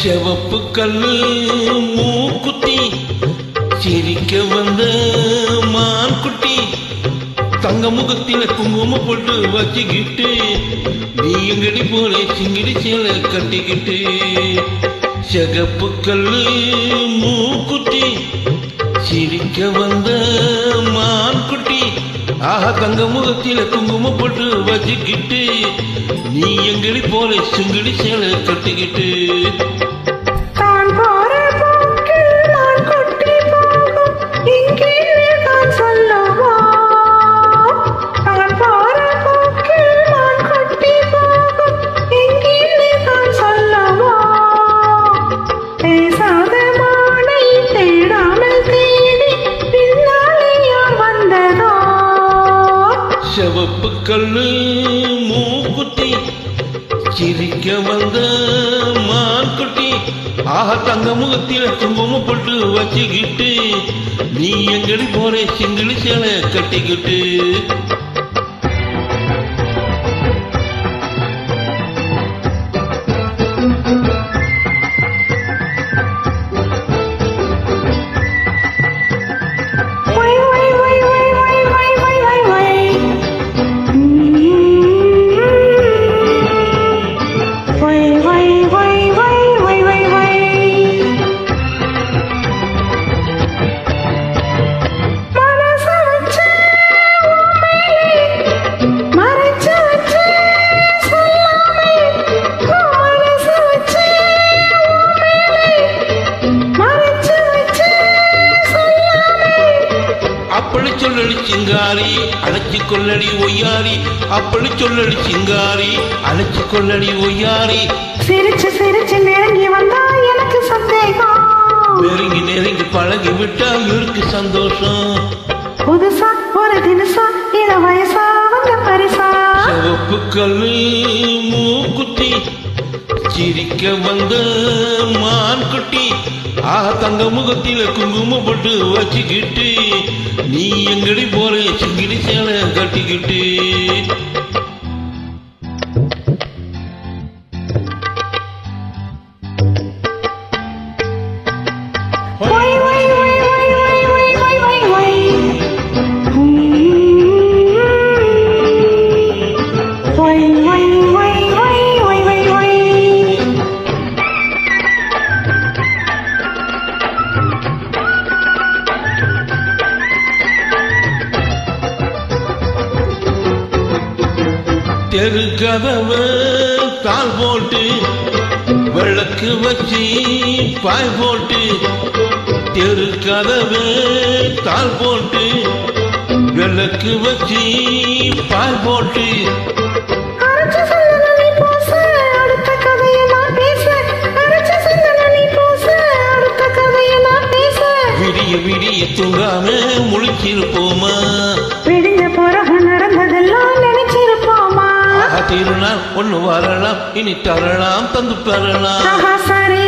செவப்பு கல்லு மூக்குத்தி சிரிக்க வந்த மான் குட்டி தங்க முகத்தில குங்குமம் போட்டு வச்சுக்கிட்டு நீ எங்கடி போல சிங்கிடி சேலை கட்டிக்கிட்டு செகப்பு கல்லு மூக்குத்தி சிரிக்க வந்த மான் குட்டி ஆஹா தங்க முகத்தில குங்குமம் போட்டு வச்சுக்கிட்டு நீ எங்கடி போல சிங்கிடி சேலை கட்டிக்கிட்டு செவப்பு கல்லு மூக்குத்தி சிரிக்க வந்த மான் குட்டி ஆஹா தங்க முகத்தில குங்குமம் போட்டு வச்சுக்கிட்டு நீ எங்கடி போற சிங்கிளி சேலை கட்டிக்கிட்டு அப்படி சொல்லடி சிங்காரி அழைச்சு கொள்ளடி ஒய்யாரி அப்படி சொல்லடி சிங்காரி அழைச்சு கொள்ளடி ஒய்யாரி சிரிச்சு சிரிச்சு நெருங்கி வந்தா எனக்கு சந்தேகம் நெருங்கி நெருங்கி பழகி விட்டா இருக்கு சந்தோஷம் புதுசா ஒரு தினசா இள வயசா வந்த பரிசா செவப்பு கல்லு மூக்குத்தி சிரிக்க வந்த மான் குட்டி ஆஹா தங்க முகத்தில குங்குமம் போட்டு வச்சுக்கிட்டு நீ எங்கடி போற சிங்கிடி சேலை கட்டிக்கிட்டு தெரு கதவு தாள் போட்டு விளக்கு வச்சு பாய் போட்டு தெரு கதவு தாள் போட்டு விளக்கு வச்சு பாய் போட்டு விடிய விடிய தூங்காம முழிச்சிருப்போமா விடிஞ்ச பிறகு நடந்ததெல்லாம் நினைச்சிருப்போமா திருநாள் ஒண்ணு வரலாம் இனி தரலாம் தந்து பெறலாம் சரி